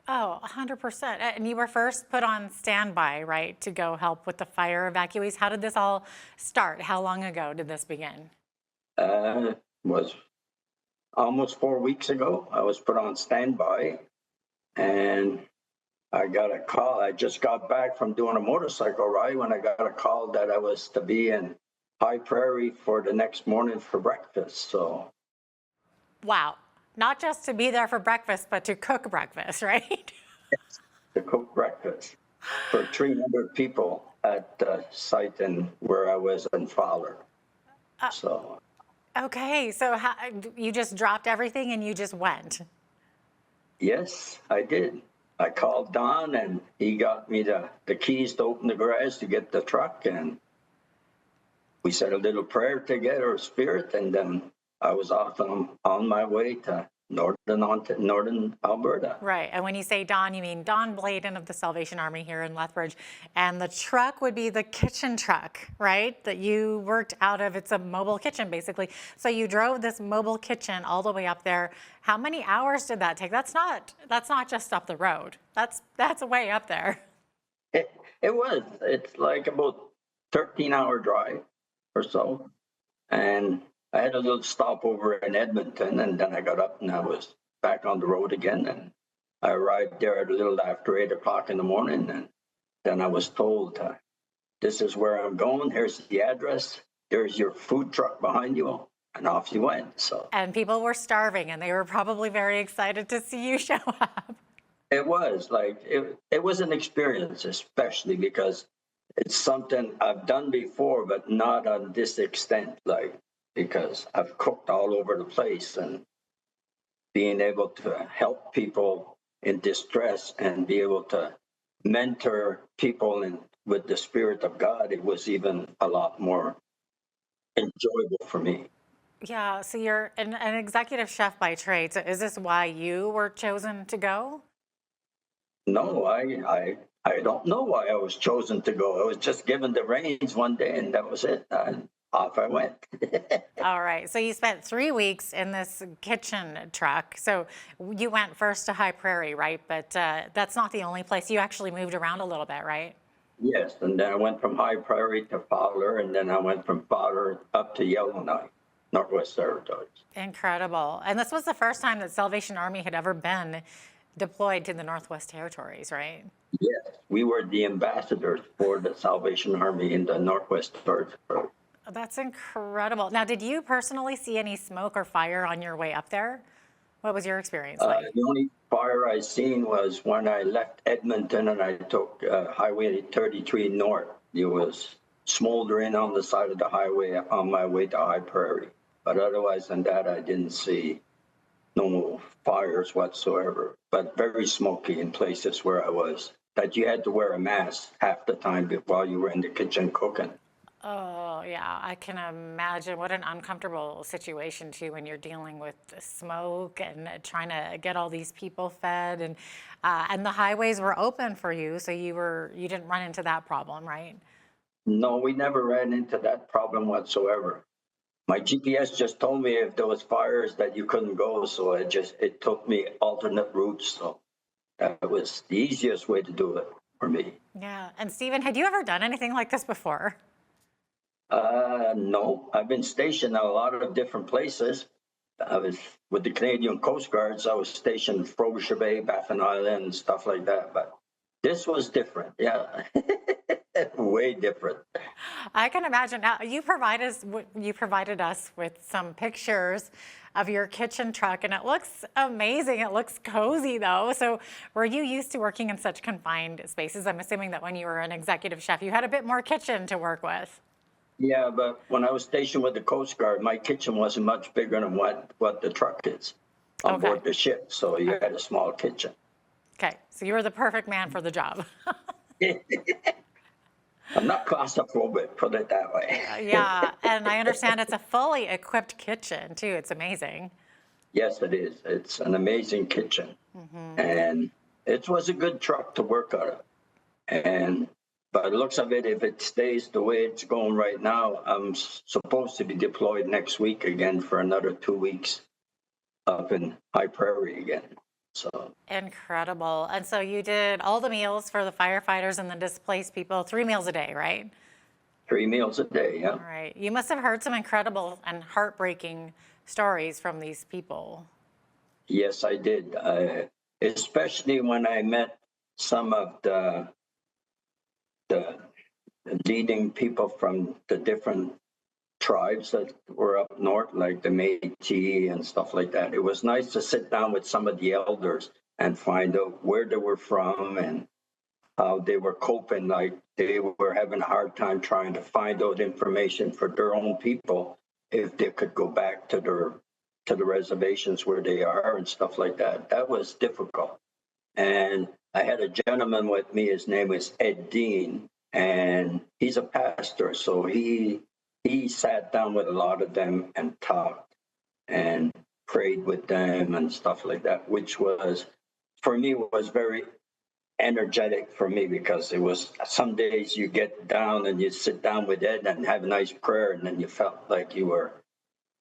Oh, 100%. And you were first put on standby, right, to go help with the fire evacuees. How did this all start? How long ago did this begin? Was almost 4 weeks ago. I was put on standby, and I got a call. I just got back from doing a motorcycle ride when I got a call that I was to be in High Prairie for the next morning for breakfast. So, Wow. Not just to be there for breakfast, but to cook breakfast, right? to cook breakfast for 300 people at the site and where I was in Fowler. So. Okay, so you just dropped everything and you just went? Yes, I did. I called Don, and he got me the keys to open the garage to get the truck, and we said a little prayer together, spirit, and then I was off on my way to northern Alberta. Right, and when you say Don, you mean Don Bladen of the Salvation Army here in Lethbridge, and the truck would be the kitchen truck, right, that you worked out of. It's a mobile kitchen, basically. So you drove this mobile kitchen all the way up there. How many hours did that take? That's not just up the road. That's way up there. It was. It's like about 13-hour drive or so, and I had a little stopover in Edmonton, and then I got up and I was back on the road again. And I arrived there at a little after 8 o'clock in the morning. And then I was told, this is where I'm going. Here's the address. There's your food truck behind you. And off you went. So. And people were starving, and they were probably very excited to see you show up. It was like, it was an experience, especially because it's something I've done before, but not on this extent. Because I've cooked all over the place, and being able to help people in distress and be able to mentor people with the Spirit of God, it was even a lot more enjoyable for me. Yeah, so you're an executive chef by trade. So is this why you were chosen to go? No, I don't know why I was chosen to go. I was just given the reins one day, and that was it. Off I went. All right. So you spent 3 weeks in this kitchen truck. So you went first to High Prairie, right? But that's not the only place. You actually moved around a little bit, right? Yes. And then I went from High Prairie to Fowler, and then I went from Fowler up to Yellowknife, Northwest Territories. Incredible. And this was the first time that Salvation Army had ever been deployed to the Northwest Territories, right? Yes. We were the ambassadors for the Salvation Army in the Northwest Territories. That's incredible. Now, did you personally see any smoke or fire on your way up there? What was your experience like? The only fire I seen was when I left Edmonton and I took Highway 33 north. It was smoldering on the side of the highway on my way to High Prairie. But otherwise than that, I didn't see no fires whatsoever, but very smoky in places where I was, that you had to wear a mask half the time while you were in the kitchen cooking. Oh, yeah, I can imagine what an uncomfortable situation too when you're dealing with the smoke and trying to get all these people fed, and the highways were open for you, so you didn't run into that problem, right? No, we never ran into that problem whatsoever. My GPS just told me if there was fires that you couldn't go, so it took me alternate routes. So that was the easiest way to do it for me. Yeah, and Stephen, had you ever done anything like this before? No, I've been stationed in a lot of different places. I was with the Canadian Coast Guards. I was stationed in Frobisher Bay, Baffin Island, and stuff like that. But this was different. Yeah, way different. I can imagine. Now, you provided us with some pictures of your kitchen truck, and it looks amazing. It looks cozy, though. So were you used to working in such confined spaces? I'm assuming that when you were an executive chef, you had a bit more kitchen to work with. Yeah, but when I was stationed with the Coast Guard, my kitchen wasn't much bigger than what the truck is on board the ship. So you had a small kitchen. Okay, so you were the perfect man for the job. I'm not claustrophobic, put it that way. Yeah, and I understand it's a fully equipped kitchen, too. It's amazing. Yes, it is. It's an amazing kitchen. And it was a good truck to work out of. by the looks of it, if it stays the way it's going right now, I'm supposed to be deployed next week again for another 2 weeks up in High Prairie again. So Incredible. And so you did all the meals for the firefighters and the displaced people, 3 meals a day, right? 3 meals a day, yeah. All right. You must have heard some incredible and heartbreaking stories from these people. Yes, I did. Especially when I met some of the leading people from the different tribes that were up north, like the Métis and stuff like that. It was nice to sit down with some of the elders and find out where they were from and how they were coping. Like they were having a hard time trying to find out information for their own people if they could go back to the reservations where they are and stuff like that. That was difficult. And I had a gentleman with me. His name is Ed Dean, and he's a pastor. So he sat down with a lot of them and talked and prayed with them and stuff like that, which was, for me, was very energetic for me, because it was some days you get down and you sit down with Ed and have a nice prayer, and then you felt like you were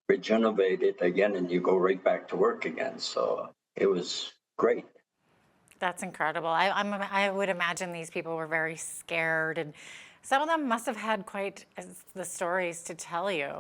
regenerated again and you go right back to work again. So it was great. That's incredible. I would imagine these people were very scared, and some of them must have had quite the stories to tell you.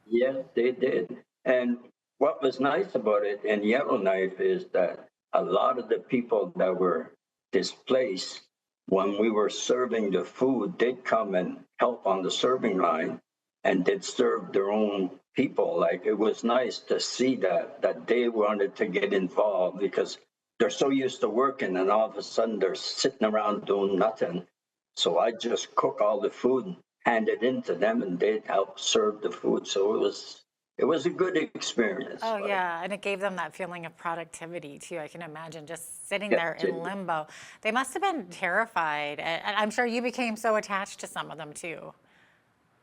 Yes, they did. And what was nice about it in Yellowknife is that a lot of the people that were displaced, when we were serving the food, they'd come and help on the serving line, and they'd serve their own people. Like, it was nice to see that they wanted to get involved, because they're so used to working, and all of a sudden they're sitting around doing nothing. So I just cook all the food and hand it in to them, and they'd help serve the food. So it was a good experience. Oh, yeah, and it gave them that feeling of productivity, too. I can imagine just sitting there in limbo. They must have been terrified, and I'm sure you became so attached to some of them, too.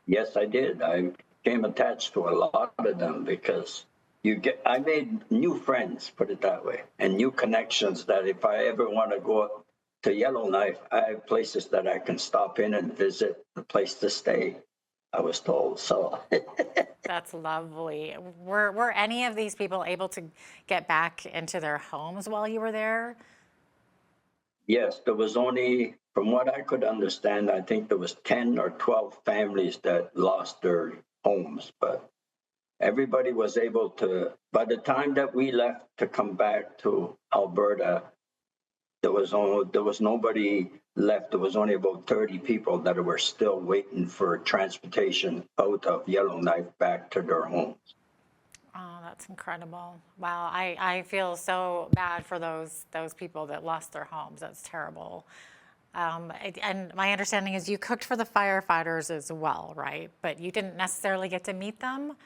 Yes, I did. I became attached to a lot of them, because I made new friends, put it that way, and new connections that if I ever want to go up to Yellowknife, I have places that I can stop in and visit, a place to stay, I was told. So That's lovely. Were any of these people able to get back into their homes while you were there? yes, there was only, from what I could understand, I think there was 10 or 12 families that lost their homes, but everybody was able to. By the time that we left to come back to Alberta, there was nobody left. There was only about 30 people that were still waiting for transportation out of Yellowknife back to their homes. Oh, that's incredible. Wow, I feel so bad for those people that lost their homes. That's terrible. And my understanding is you cooked for the firefighters as well, right? But you didn't necessarily get to meet them?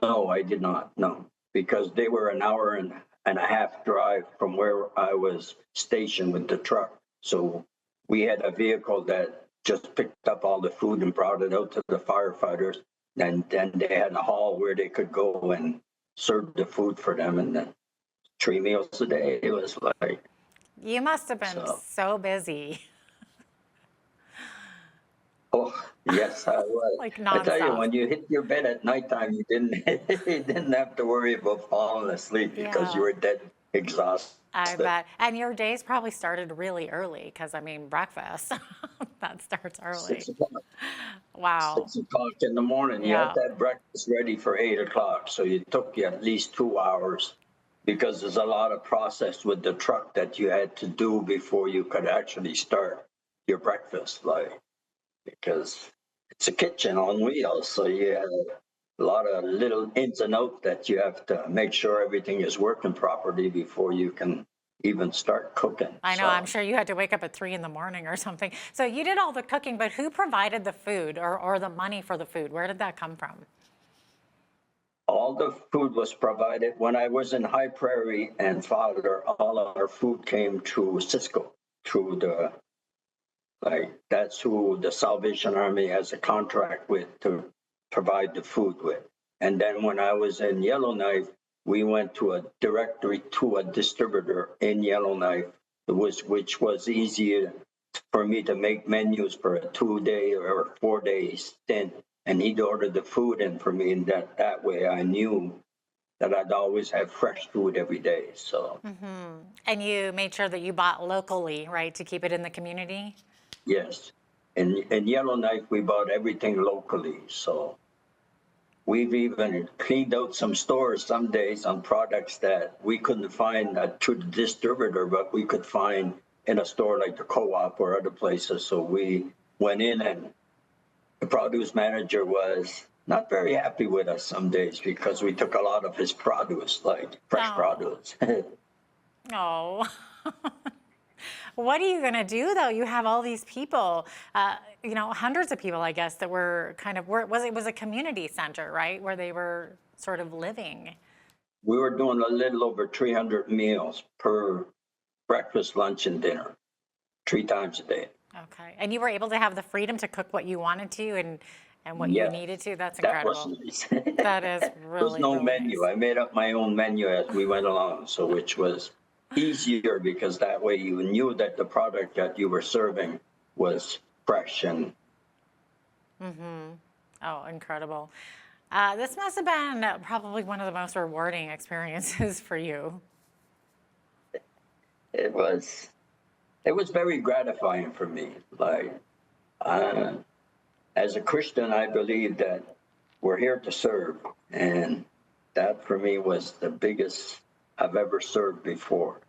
No, I did not, no, because they were an hour and a half drive from where I was stationed with the truck. So we had a vehicle that just picked up all the food and brought it out to the firefighters. And then they had a hall where they could go and serve the food for them. And then 3 meals a day. It was like. You must have been so busy. Oh, yes, I was. Like I tell you, nonstop. when you hit your bed at nighttime, you didn't have to worry about falling asleep because you were dead exhausted. I bet. And your days probably started really early because, I mean, breakfast, that starts early. 6 o'clock. Wow. 6 o'clock in the morning. You had to have breakfast ready for 8 o'clock. So it took you at least 2 hours, because there's a lot of process with the truck that you had to do before you could actually start your breakfast. Because it's a kitchen on wheels, so you have a lot of little ins and outs that you have to make sure everything is working properly before you can even start cooking. I know, I'm sure you had to wake up at 3 in the morning or something. So you did all the cooking, but who provided the food or the money for the food? Where did that come from? All the food was provided. When I was in High Prairie and Father, all of our food came through Cisco, through the. That's who the Salvation Army has a contract with to provide the food with. And then when I was in Yellowknife, we went to a directory to a distributor in Yellowknife which was easier for me to make menus for a 2-day or 4-day stint. And he'd order the food in for me, and that way I knew that I'd always have fresh food every day. So. And you made sure that you bought locally, right, to keep it in the community? Yes. In Yellowknife, we bought everything locally. So we've even cleaned out some stores some days on products that we couldn't find through the distributor, but we could find in a store like the Co-op or other places. So we went in, and the produce manager was not very happy with us some days because we took a lot of his produce, like fresh produce. Oh. What are you going to do, though? You have all these people, hundreds of people, I guess, that were kind of, it was a community center, right, where they were sort of living. We were doing a little over 300 meals per breakfast, lunch, and dinner, 3 times a day. Okay. And you were able to have the freedom to cook what you wanted to and what you needed to? That's incredible. That was nice. That is really, There was no really menu. nice. I made up my own menu as we went along, so which was easier because that way you knew that the product that you were serving was fresh and. Oh, incredible. This must have been probably one of the most rewarding experiences for you. It was very gratifying for me. Like, as a Christian, I believe that we're here to serve, and that for me was the biggest I've ever served before.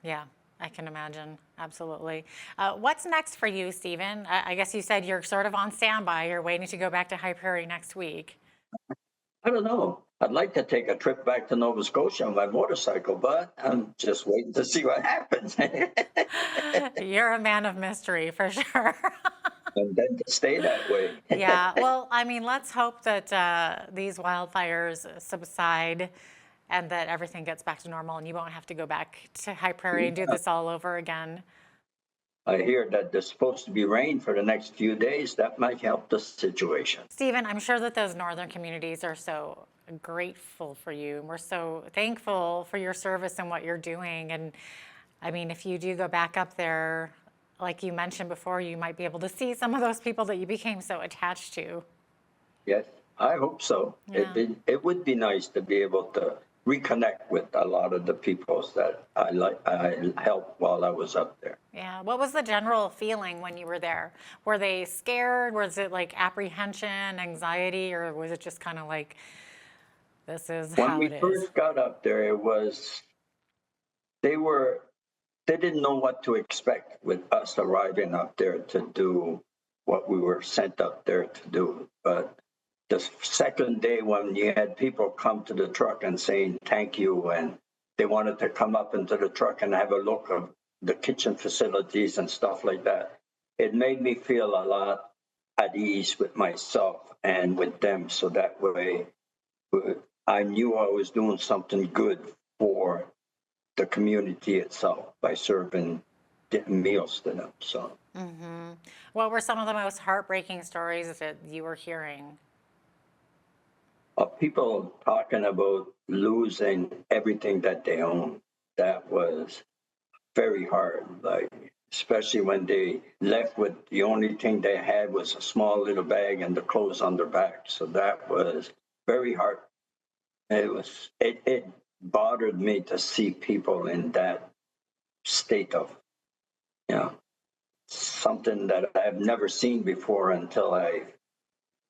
Yeah, I can imagine. Absolutely. What's next for you, Stephen? I guess you said you're sort of on standby. You're waiting to go back to High Prairie next week. I don't know. I'd like to take a trip back to Nova Scotia on my motorcycle, but I'm just waiting to see what happens. You're a man of mystery, for sure. And then to stay that way. Yeah, well, I mean, let's hope that these wildfires subside and that everything gets back to normal and you won't have to go back to High Prairie and do this all over again. I hear that there's supposed to be rain for the next few days. That might help the situation. Stephen, I'm sure that those northern communities are so grateful for you. And we're so thankful for your service and what you're doing. And I mean, if you do go back up there, like you mentioned before, you might be able to see some of those people that you became so attached to. Yes, I hope so. Yeah. It would be nice to be able to reconnect with a lot of the people that I helped while I was up there. Yeah. What was the general feeling when you were there? Were they scared? Was it like apprehension, anxiety, or was it just kind of like, this is how it is? When we first got up there, it was, they didn't know what to expect with us arriving up there to do what we were sent up there to do. But the second day when you had people come to the truck and saying thank you, and they wanted to come up into the truck and have a look of the kitchen facilities and stuff like that, it made me feel a lot at ease with myself and with them. So that way I knew I was doing something good for the community itself by serving meals to them. So, What were some of the most heartbreaking stories that you were hearing? People talking about losing everything that they own. That was very hard, like, especially when they left with the only thing they had was a small little bag and the clothes on their back. So that was very hard. It bothered me to see people in that state of, something that I've never seen before until I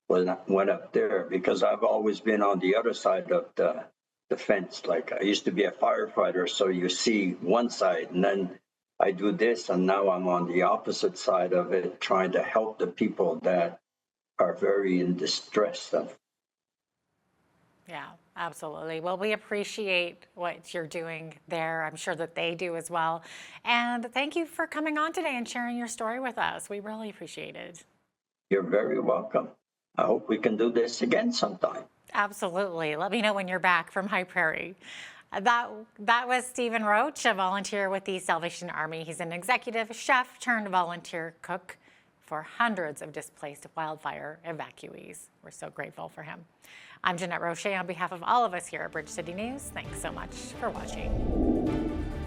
went up there, because I've always been on the other side of the fence. Like, I used to be a firefighter, so you see one side, and then I do this, and now I'm on the opposite side of it, trying to help the people that are very in distress. Yeah, absolutely. Well, we appreciate what you're doing there. I'm sure that they do as well. And thank you for coming on today and sharing your story with us. We really appreciate it. You're very welcome. I hope we can do this again sometime. Absolutely. Let me know when you're back from High Prairie. That was Stephen Roach, a volunteer with the Salvation Army. He's an executive chef turned volunteer cook for hundreds of displaced wildfire evacuees. We're so grateful for him. I'm Jeanette Roche on behalf of all of us here at Bridge City News. Thanks so much for watching.